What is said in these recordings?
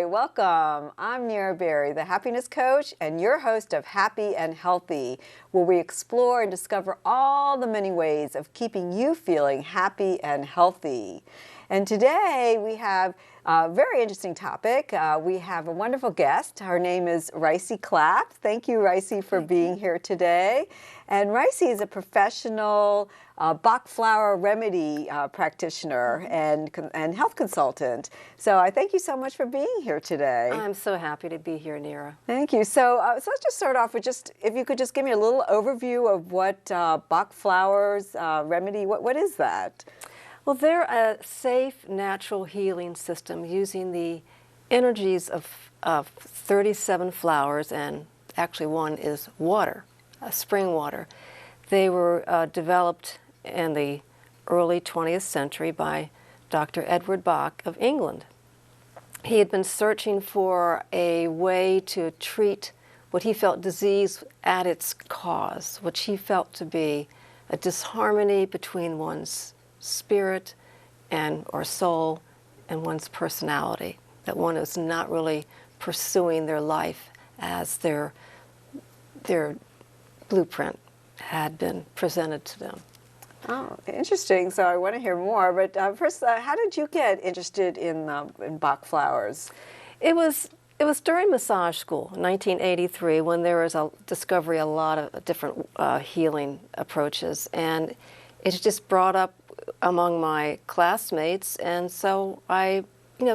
welcome. I'm Nira Berry, the happiness coach and your host of Happy and Healthy, where we explore and discover all the many ways of keeping you feeling happy and healthy. And today we have a very interesting topic. We have a wonderful guest. Her name is Ricey Clapp. Thank you, Ricey, for being here today. And Ricey is a professional Bach flower remedy practitioner and health consultant. So I thank you so much for being here today. I'm so happy to be here, Nira. Thank you. So let's just start off with if you could just give me a little overview of what Bach flowers remedy, what is that? Well, they're a safe, natural healing system using the energies of 37 flowers, and actually one is water, spring water. They were developed in the early 20th century by Dr. Edward Bach of England. He had been searching for a way to treat what he felt disease at its cause, which he felt to be a disharmony between one's spirit or soul and one's personality, that one is not really pursuing their life as their blueprint had been presented to them. Oh, interesting. So I want to hear more. But first, how did you get interested in Bach flowers? It was during massage school in 1983 when there was a discovery of a lot of different healing approaches, and it just brought up among my classmates, and so I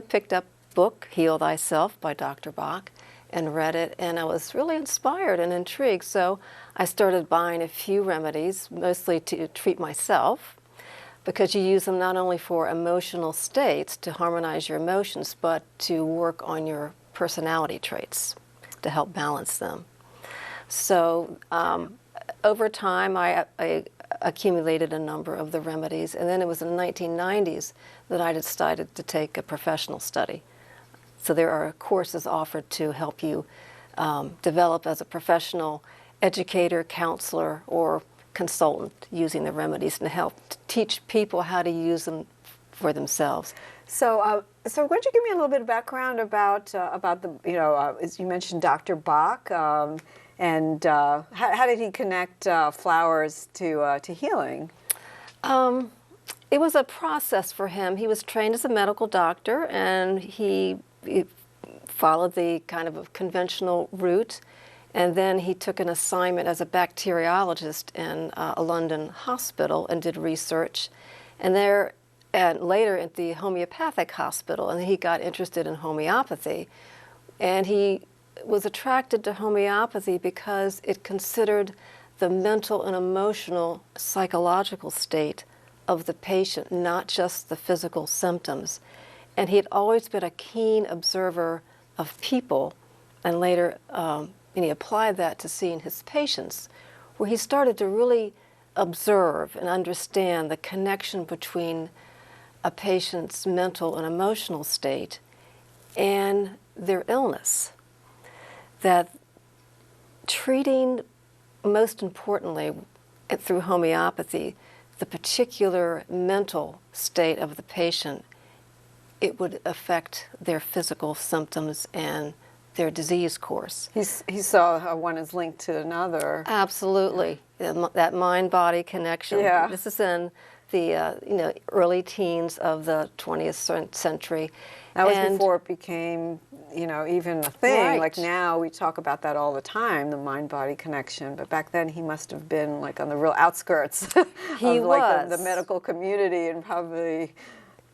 picked up a book, Heal Thyself by Dr. Bach, and read it, and I was really inspired and intrigued. So I started buying a few remedies, mostly to treat myself, because you use them not only for emotional states, to harmonize your emotions, but to work on your personality traits, to help balance them. So over time, I accumulated a number of the remedies, and then it was in the 1990s that I decided to take a professional study. So there are courses offered to help you develop as a professional educator, counselor, or consultant using the remedies, and help teach people how to use them for themselves. So, so why don't you give me a little bit of background about the, as you mentioned, Dr. Bach, and how did he connect flowers to healing? It was a process for him. He was trained as a medical doctor, and he followed the kind of a conventional route, and then he took an assignment as a bacteriologist in a London hospital and did research, and later at the homeopathic hospital, and he got interested in homeopathy, and he was attracted to homeopathy because it considered the mental and emotional psychological state of the patient, not just the physical symptoms. And he had always been a keen observer of people, and later he applied that to seeing his patients, where he started to really observe and understand the connection between a patient's mental and emotional state and their illness. That treating, most importantly, through homeopathy, the particular mental state of the patient, it would affect their physical symptoms and their disease course. He saw how one is linked to another. Absolutely, that mind-body connection. Yeah. This is in the early teens of the 20th century. That was before it became, even a thing. Right. Like now we talk about that all the time, the mind-body connection. But back then he must have been like on the real outskirts of like the medical community, and probably,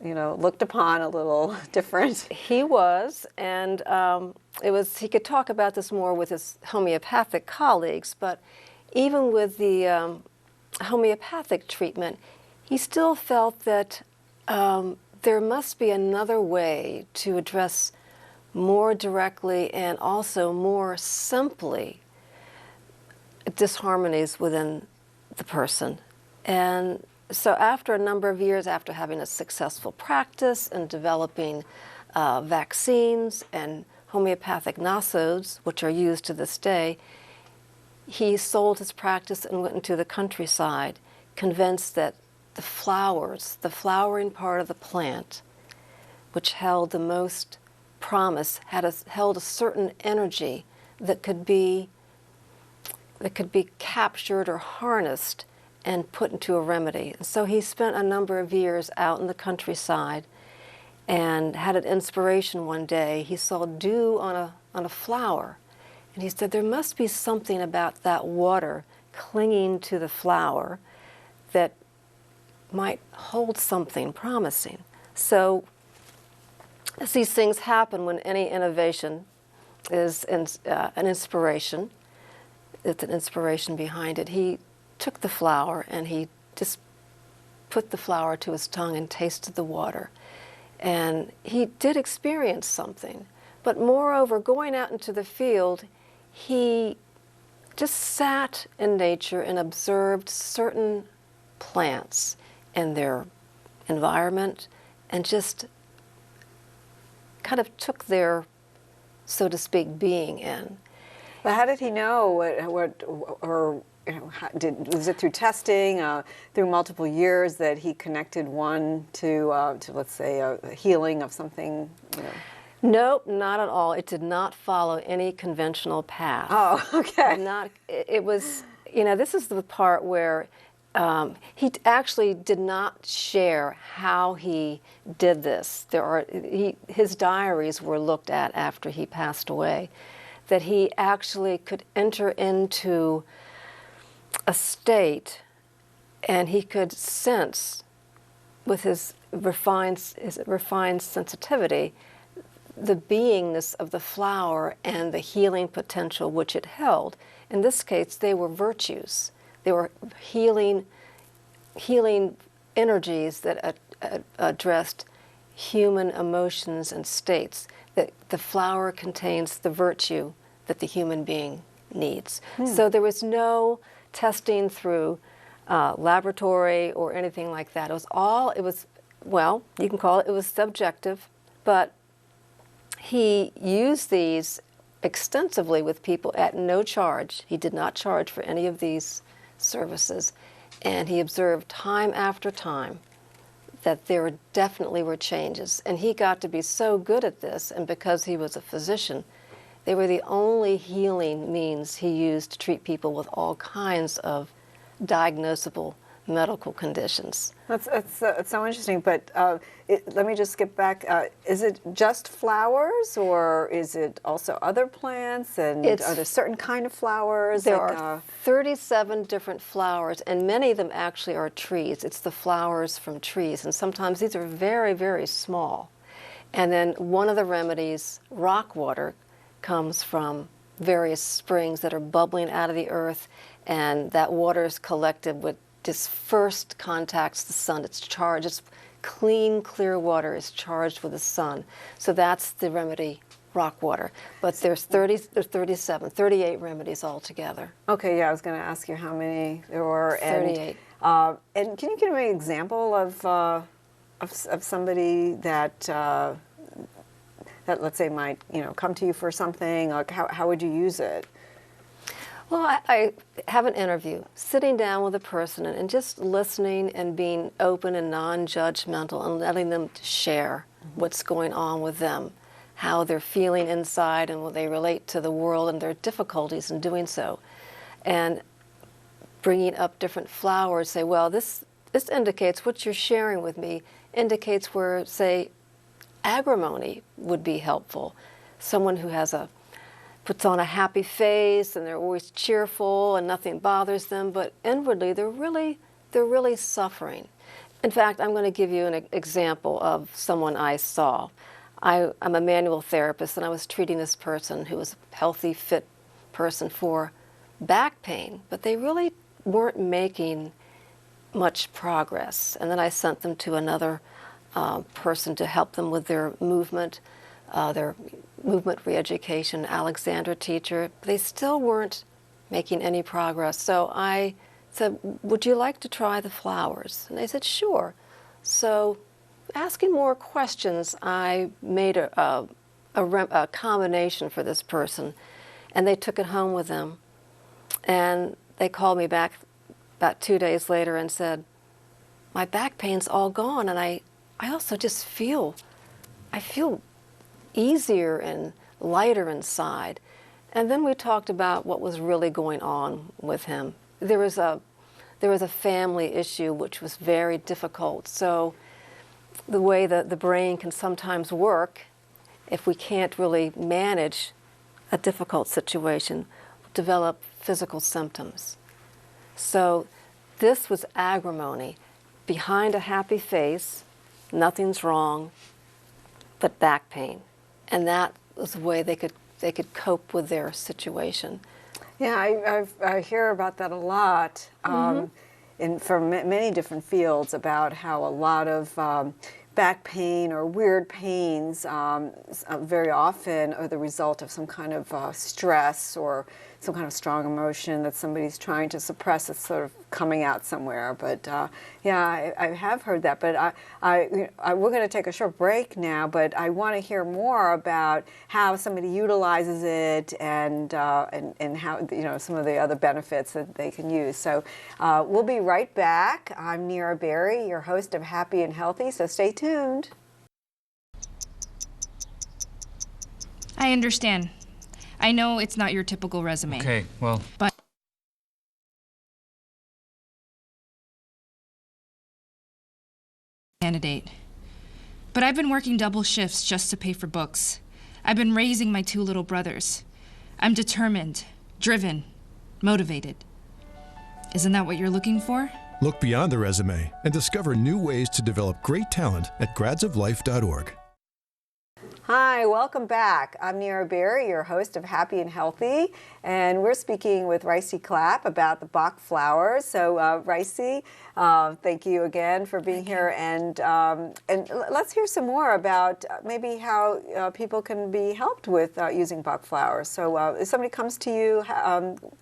looked upon a little different. He was, and he could talk about this more with his homeopathic colleagues, but even with the homeopathic treatment, he still felt that there must be another way to address more directly and also more simply disharmonies within the person. And so after a number of years, after having a successful practice and developing vaccines and homeopathic nosodes, which are used to this day, he sold his practice and went into the countryside, convinced that the flowers, the flowering part of the plant, which held the most promise held a certain energy that could be captured or harnessed and put into a remedy. And so he spent a number of years out in the countryside and had an inspiration one day. He saw dew on a flower, and he said, there must be something about that water clinging to the flower that might hold something promising. So as these things happen when any innovation is an inspiration, it's an inspiration behind it, he took the flower and he just put the flower to his tongue and tasted the water. And he did experience something. But moreover, going out into the field, he just sat in nature and observed certain plants and their environment and just kind of took their, so to speak, being in. But how did he know was it through testing, through multiple years that he connected one to let's say a healing of something? Nope, not at all. It did not follow any conventional path. Oh, okay. It was, this is the part where he actually did not share how he did this. His diaries were looked at after he passed away, that he actually could enter into a state and he could sense with his refined sensitivity the beingness of the flower and the healing potential which it held. In this case, they were virtues. They were healing energies that addressed human emotions and states, that the flower contains the virtue that the human being needs. So there was no testing through laboratory or anything like that. It was, you can call it was subjective, but he used these extensively with people at no charge. He did not charge for any of these services. And he observed time after time that there definitely were changes. And he got to be so good at this, and because he was a physician, they were the only healing means he used to treat people with all kinds of diagnosable medical conditions. That's so interesting, but let me just skip back. Is it just flowers, or is it also other plants, and are there certain kind of flowers? There are 37 different flowers, and many of them actually are trees. It's the flowers from trees, and sometimes these are very, very small. And then one of the remedies, rock water, comes from various springs that are bubbling out of the earth, and that water is collected with this first contacts the sun. It's charged. It's clean, clear water is charged with the sun. So that's the remedy, rock water. But there's 38 remedies altogether. Okay, yeah, I was going to ask you how many there were. 38. And can you give me an example of somebody that let's say might come to you for something? Like how would you use it? Well, I have an interview, sitting down with a person and just listening and being open and non-judgmental and letting them share what's going on with them, how they're feeling inside and what they relate to the world and their difficulties in doing so. And bringing up different flowers, say, well, this indicates what you're sharing with me, indicates where, say, agrimony would be helpful. Someone who puts on a happy face and they're always cheerful and nothing bothers them, but inwardly they're really suffering. In fact, I'm going to give you an example of someone I saw. I'm a manual therapist, and I was treating this person who was a healthy, fit person for back pain, but they really weren't making much progress. And then I sent them to another person to help them with their movement re-education, Alexandra teacher. They still weren't making any progress. So I said, would you like to try the flowers? And they said, sure. So asking more questions, I made a combination for this person, and they took it home with them. And they called me back about 2 days later and said, my back pain's all gone, and I also just feel easier and lighter inside. And then we talked about what was really going on with him. There was a family issue which was very difficult. So the way that the brain can sometimes work, if we can't really manage a difficult situation, develop physical symptoms. So this was agrimony. Behind a happy face, nothing's wrong, but back pain. And that was the way they could cope with their situation. Yeah, I hear about that a lot from many different fields, about how a lot of back pain or weird pains very often are the result of some kind of stress or some kind of strong emotion that somebody's trying to suppress. It's sort of coming out somewhere. But yeah, I have heard that. But we're going to take a short break now. But I want to hear more about how somebody utilizes it and how some of the other benefits that they can use. So we'll be right back. I'm Nira Berry, your host of Happy and Healthy. So stay tuned. I understand. I know it's not your typical resume. Okay, well. But candidate. But I've been working double shifts just to pay for books. I've been raising my 2 little brothers. I'm determined, driven, motivated. Isn't that what you're looking for? Look beyond the resume and discover new ways to develop great talent at gradsoflife.org. Hi, welcome back. I'm Nira Berry, your host of Happy and Healthy, and we're speaking with Ricey Clapp about the Bach flowers. So, Ricey, thank you again for being here, and let's hear some more about maybe how people can be helped with using Bach flowers. So, if somebody comes to you,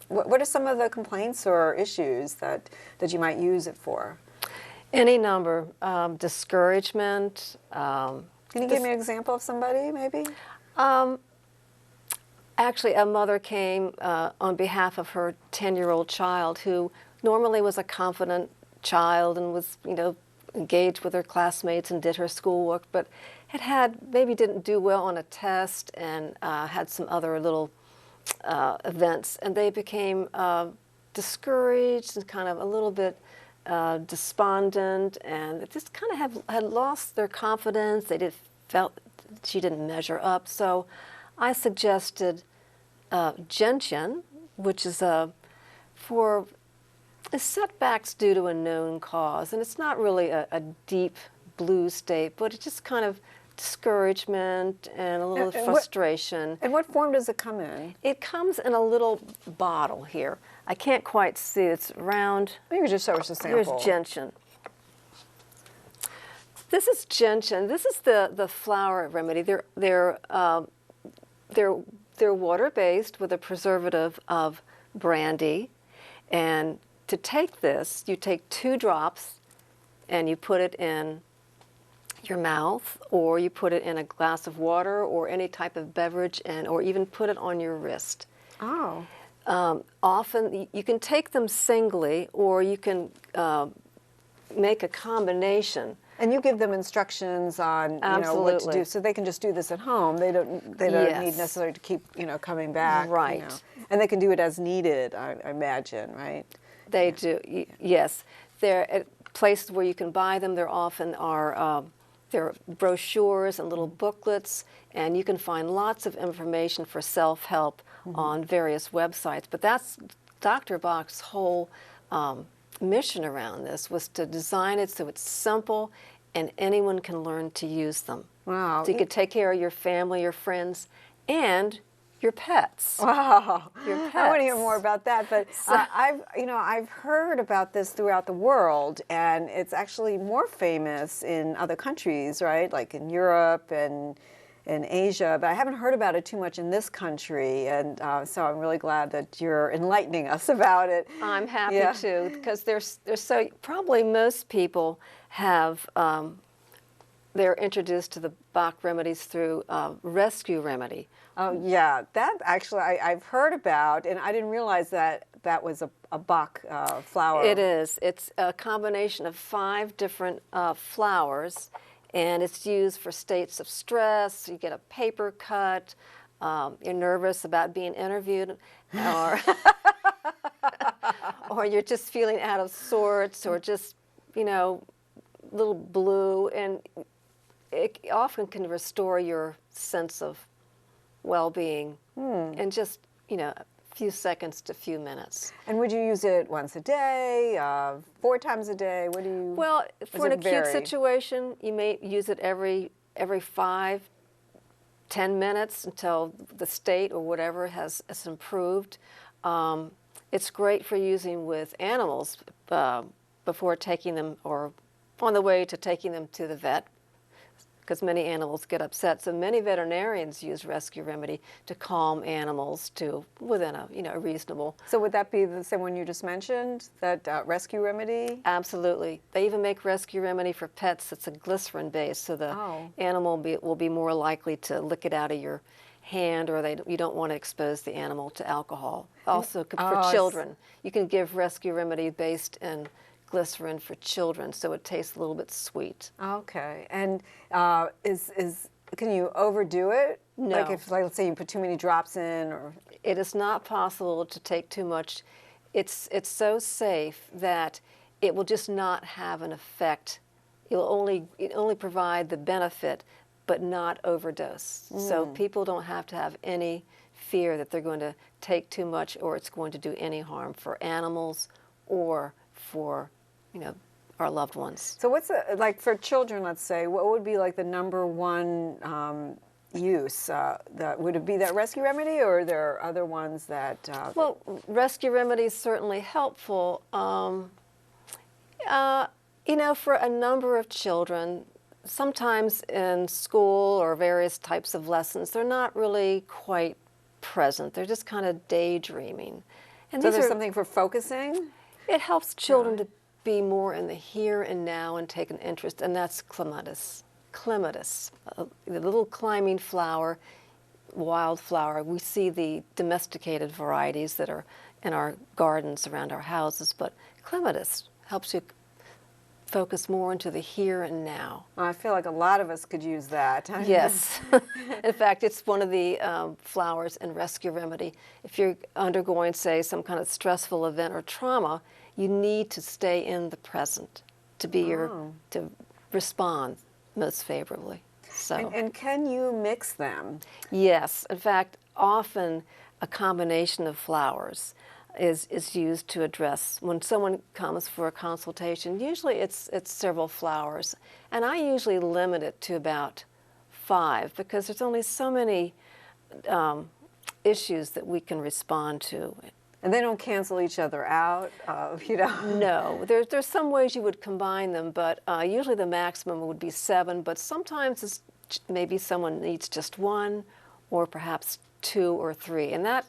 what are some of the complaints or issues that you might use it for? Any number. Discouragement. Can you give me an example of somebody, maybe? Actually, a mother came on behalf of her 10-year-old child, who normally was a confident child and was, engaged with her classmates and did her schoolwork, but maybe didn't do well on a test and had some other little events, and they became discouraged and kind of a little bit despondent, and they just kind of had lost their confidence. They felt she didn't measure up. So I suggested gentian, which is for setbacks due to a known cause. And it's not really a deep blue state, but it's just kind of discouragement and a little frustration. And what form does it come in? It comes in a little bottle here. I can't quite see. It's round. Maybe just show us a sample. Here's gentian. This is gentian. This is the flower remedy. They're water-based with a preservative of brandy. And to take this, you take 2 drops and you put it in your mouth, or you put it in a glass of water or any type of beverage, or even put it on your wrist. Oh. Often you can take them singly, or you can make a combination. And you give them instructions on what to do, so they can just do this at home. They don't need necessarily to keep coming back. Right. And they can do it as needed, I imagine, right? They do. Yes. They're at places where you can buy them. There often are there are brochures and little booklets, and you can find lots of information for self-help on various websites. But that's Dr. Bach's whole mission around this, was to design it so it's simple and anyone can learn to use them. Wow. So you could take care of your family, your friends, and your pets. Wow. Your pets. I want to hear more about that, but I've heard about this throughout the world, and it's actually more famous in other countries, right? Like in Europe and in Asia, but I haven't heard about it too much in this country, and so I'm really glad that you're enlightening us about it. I'm happy to, because there's so probably most people have they're introduced to the Bach remedies through rescue remedy. Oh yeah, that actually I've heard about, and I didn't realize that was a Bach flower. It is. It's a combination of 5 different flowers, And it's used for states of stress. You get a paper cut, you're nervous about being interviewed, or, or you're just feeling out of sorts, or just, you know, a little blue. And it often can restore your sense of well-being in just, you know, a few seconds to a few minutes. And would you use it once a day, 4 times a day? What do you? Well, for an acute vary? situation, you may use it every 5-10 minutes until the state or whatever has improved. It's great for using with animals before taking them or on the way to taking them to the vet, because many animals get upset. So many veterinarians use rescue remedy to calm animals to within a, you know, a reasonable. So would that be the same one you just mentioned, that rescue remedy? Absolutely. They even make rescue remedy for pets that's a glycerin base, so the animal will be more likely to lick it out of your hand, or you don't want to expose the animal to alcohol. Also for children, you can give rescue remedy based in glycerin for children, so it tastes a little bit sweet. Okay, and can you overdo it? No. Like if, like, let's say you put too many drops in, or it is not possible to take too much. It's so safe that it will just not have an effect. It only provide the benefit, but not overdose. So people don't have to have any fear that they're going to take too much or it's going to do any harm for animals or for, you know, our loved ones. So what's like for children, let's say, what would be like the #1 use? Would it be that rescue remedy, or are there other ones that? Well, rescue remedy is certainly helpful. You know, for a number of children, sometimes in school or various types of lessons, they're not really quite present. They're just kind of daydreaming. And So there's something for focusing? It helps children to be more in the here and now and take an interest, and that's clematis. Clematis, the little climbing flower, wildflower. We see the domesticated varieties that are in our gardens around our houses, but clematis helps you focus more into the here and now. I feel like a lot of us could use that. Yes. In fact, it's one of the flowers in rescue remedy. If you're undergoing, say, some kind of stressful event or trauma, you need to stay in the present to be to respond most favorably. So. And can you mix them? Yes. In fact, often a combination of flowers is used to address when someone comes for a consultation. Usually it's several flowers, and I usually limit it to about 5 because there's only so many issues that we can respond to. And they don't cancel each other out, you know? No, there's some ways you would combine them, but usually the maximum would be 7, but sometimes maybe someone needs just 1 or perhaps 2 or 3, and that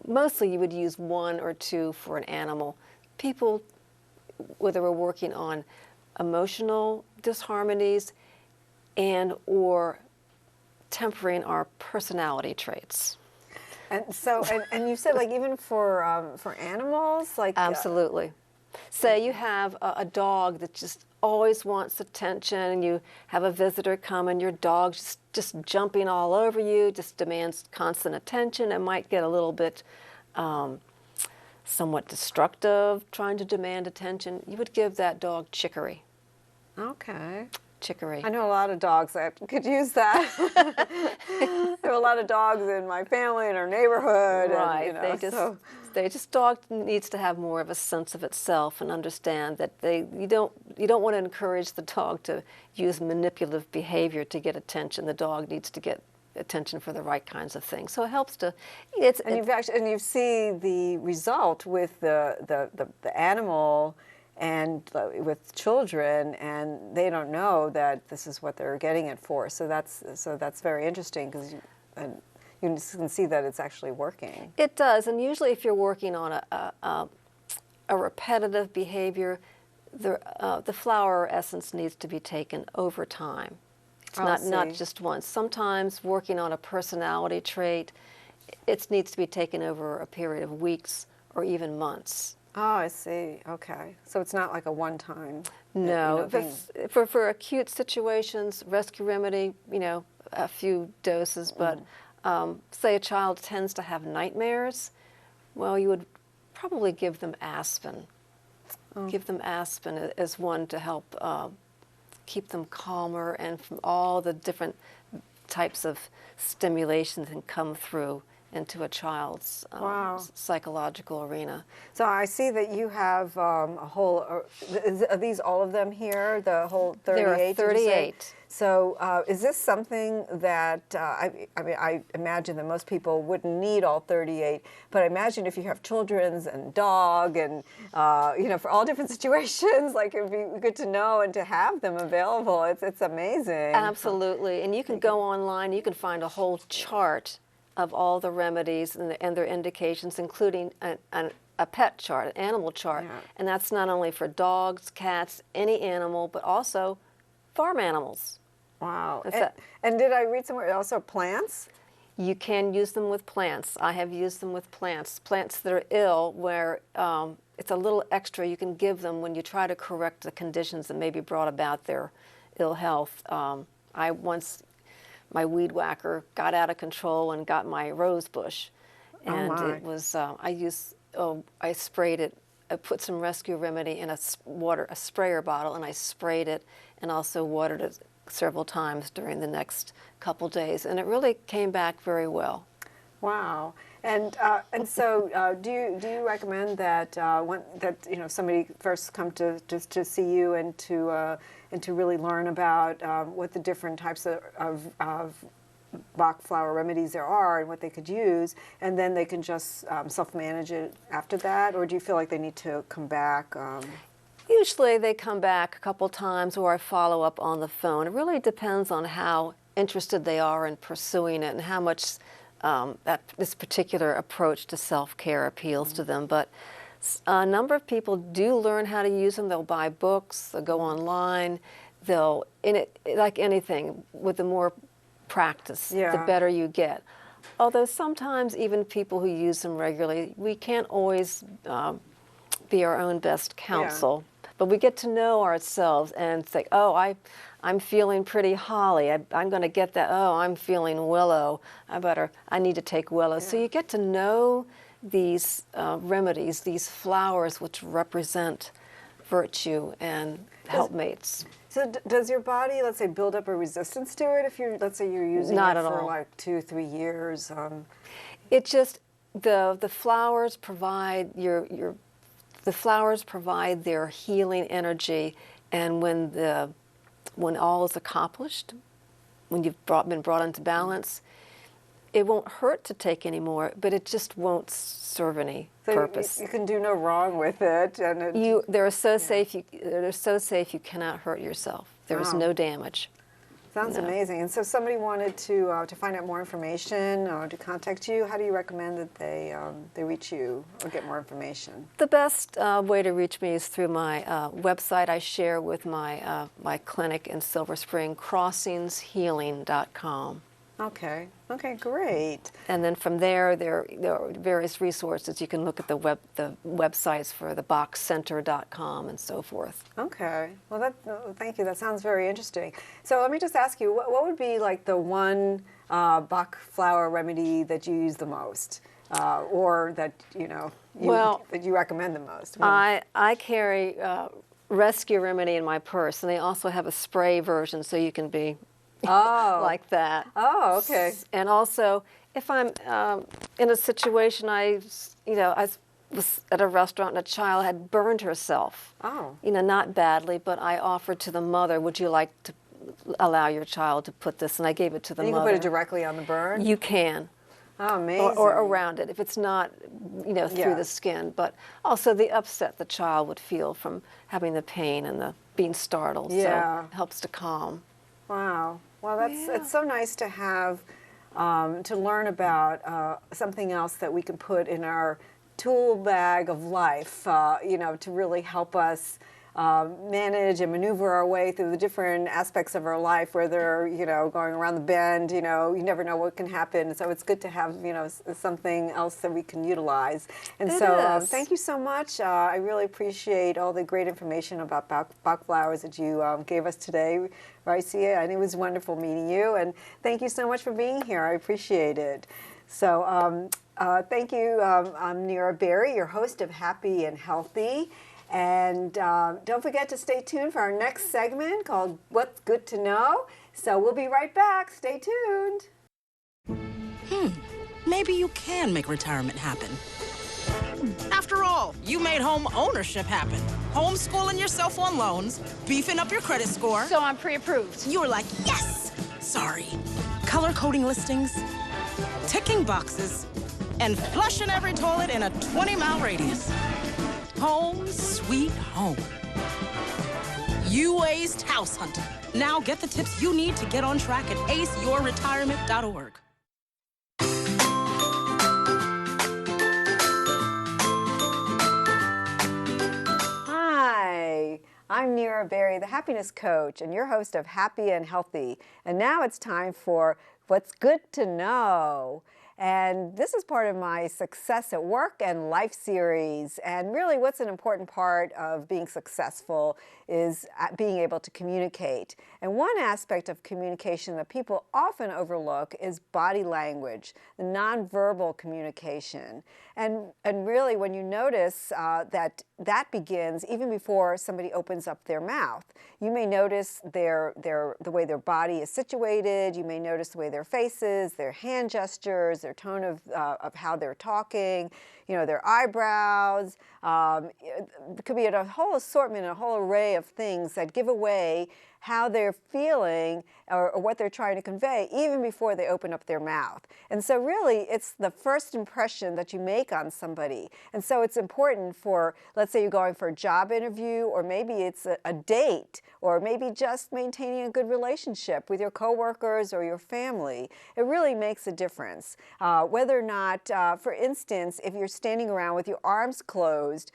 mostly you would use 1 or 2 for an animal. People, whether we're working on emotional disharmonies and or tempering our personality traits. And so, and you said, like, even for animals, like absolutely. Say you have a dog that just always wants attention, and you have a visitor come, and your dog's just jumping all over you, just demands constant attention, and might get a little bit somewhat destructive, trying to demand attention. You would give that dog chicory. Okay. Chicory. I know a lot of dogs that could use that. There are a lot of dogs in my family in our neighborhood. Right. And, you know, dog needs to have more of a sense of itself and understand that you don't want to encourage the dog to use manipulative behavior to get attention. The dog needs to get attention for the right kinds of things. So it helps to. And you see the result with the animal. And with children, and they don't know that this is what they're getting it for. So that's very interesting because you can see that it's actually working. It does, and usually if you're working on a repetitive behavior, the flower essence needs to be taken over time. It's not just once. Sometimes working on a personality trait, it needs to be taken over a period of weeks or even months. Oh, I see. Okay. So it's not like a one-time. No, for acute situations, rescue remedy, a few doses, but say a child tends to have nightmares, well, you would probably give them aspirin. Give them aspirin as one to help keep them calmer and from all the different types of stimulations that can come through into a child's psychological arena. So I see that you have a whole, are these all of them here, the whole 38? There are 38. So is this something that, I imagine that most people wouldn't need all 38, but I imagine if you have children's and dog and, for all different situations, like it would be good to know and to have them available. It's amazing. Absolutely. And you can go online, you can find a whole chart of all the remedies and their indications, including a pet chart, an animal chart. Yeah. And that's not only for dogs, cats, any animal, but also farm animals. Wow. And did I read somewhere also plants? You can use them with plants. I have used them with plants. Plants that are ill, where it's a little extra you can give them when you try to correct the conditions that may be brought about their ill health. My weed whacker got out of control and got my rose bush. And it was, I sprayed it. I put some rescue remedy in a sprayer bottle, and I sprayed it and also watered it several times during the next couple days. And it really came back very well. Wow. And so do you recommend that somebody first come to see you and to really learn about what the different types of Bach flower remedies there are and what they could use, and then they can just self-manage it after that? Or do you feel like they need to come back? Usually they come back a couple times, or I follow up on the phone. It really depends on how interested they are in pursuing it and how much this particular approach to self-care appeals to them. But a number of people do learn how to use them. They'll buy books, they'll go online, like anything, with the more practice, the better you get. Although sometimes even people who use them regularly, we can't always be our own best counsel. Yeah. But we get to know ourselves and think, oh, I'm feeling pretty holly. I'm going to get that. Oh, I'm feeling willow. I need to take willow. Yeah. So you get to know these remedies, these flowers which represent virtue and helpmates. So does your body, let's say, build up a resistance to it if let's say you're using it for like 2-3 years? It just, the flowers provide the flowers provide their healing energy, and when all is accomplished, when you've been brought into balance, it won't hurt to take any more, but it just won't serve any purpose. You can do no wrong with it, and they're so safe. They're so safe you cannot hurt yourself. There is no damage. Sounds amazing. And so, if somebody wanted to find out more information or to contact you, how do you recommend that they reach you or get more information? The best way to reach me is through my website. I share with my clinic in Silver Spring, crossingshealing.com. Okay, great. And then from there are various resources. You can look at the websites for the BachCenter.com and so forth. Okay, well, thank you. That sounds very interesting. So let me just ask you, what would be like the one Bach flower remedy that you use the most, or that that you recommend the most? I carry rescue remedy in my purse, and they also have a spray version, so you can be like that. Oh, okay. And also, if I'm in a situation, I was at a restaurant and a child had burned herself. Oh. Not badly, but I offered to the mother, would you like to allow your child to put this? And I gave it to the mother. You can put it directly on the burn? You can. Oh, amazing. Or around it, if it's not, through the skin. But also the upset the child would feel from having the pain and the being startled. Yeah. So it helps to calm. Wow. Well, it's so nice to have, to learn about something else that we can put in our tool bag of life, to really help us manage and maneuver our way through the different aspects of our life, whether, going around the bend, you never know what can happen. So it's good to have, something else that we can utilize. And thank you so much. I really appreciate all the great information about Bach flowers that you gave us today, Ricey. And it was wonderful meeting you. And thank you so much for being here. I appreciate it. So thank you. I'm Nira Berry, your host of Happy and Healthy. And don't forget to stay tuned for our next segment called What's Good to Know. So we'll be right back. Stay tuned. Maybe you can make retirement happen. After all, you made home ownership happen. Homeschooling yourself on loans, beefing up your credit score. So I'm pre-approved. You were like, yes! Sorry. Color coding listings, ticking boxes, and flushing every toilet in a 20-mile radius. Home sweet home. You aced house hunting. Now get the tips you need to get on track at aceyourretirement.org. Hi, I'm Nira Berry, the happiness coach, and your host of Happy and Healthy. And now it's time for What's Good to Know. And this is part of my Success at Work and Life series. And really what's an important part of being successful is being able to communicate. And one aspect of communication that people often overlook is body language, the nonverbal communication. And really when you notice that begins even before somebody opens up their mouth. You may notice the way their body is situated. You may notice the way their face is, their hand gestures, their tone of how they're talking, their eyebrows. It could be a whole assortment, a whole array of things that give away how they're feeling or what they're trying to convey even before they open up their mouth. And so really it's the first impression that you make on somebody. And so it's important for, let's say you're going for a job interview, or maybe it's a date, or maybe just maintaining a good relationship with your coworkers or your family. It really makes a difference. Whether or not, for instance, if you're standing around with your arms closed,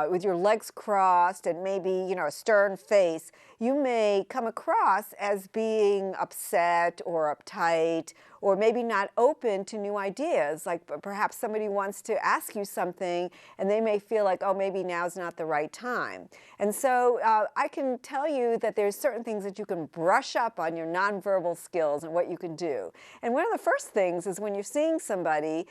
with your legs crossed, and maybe, a stern face, you may come across as being upset or uptight, or maybe not open to new ideas. Like perhaps somebody wants to ask you something and they may feel like, oh, maybe now's not the right time. And so I can tell you that there's certain things that you can brush up on your nonverbal skills and what you can do. And one of the first things is when you're seeing somebody,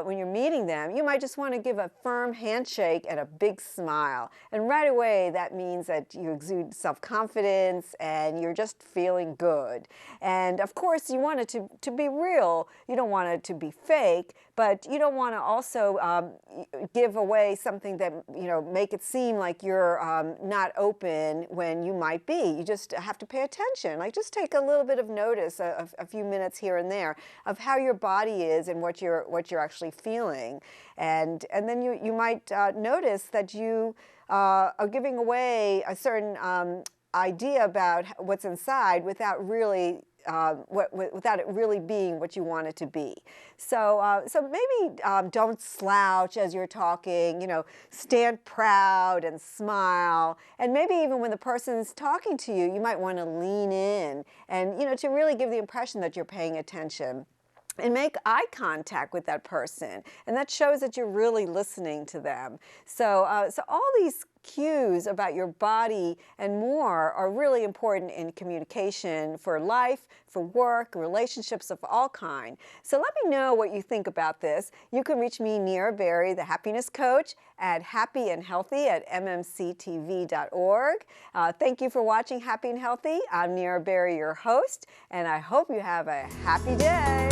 when you're meeting them, you might just want to give a firm handshake and a big smile. And right away that means that you exude self-confidence and you're just feeling good. And of course you want it to be real. You don't want it to be fake, but you don't want to also give away something that, make it seem like you're not open when you might be. You just have to pay attention. Like just take a little bit of notice, a few minutes here and there, of how your body is and what you're actually feeling. And then you might notice that you are giving away a certain idea about what's inside without really without it really being what you want it to be. So maybe don't slouch as you're talking, stand proud and smile. And maybe even when the person's talking to you, you might want to lean in and, to really give the impression that you're paying attention. And make eye contact with that person, and that shows that you're really listening to them. So all these cues about your body and more are really important in communication for life, for work, relationships of all kind. So let me know what you think about this. You can reach me, Nira Berry, the happiness coach, at happyandhealthy@mmctv.org. Thank you for watching Happy and Healthy. I'm Nira Berry, your host, and I hope you have a happy day.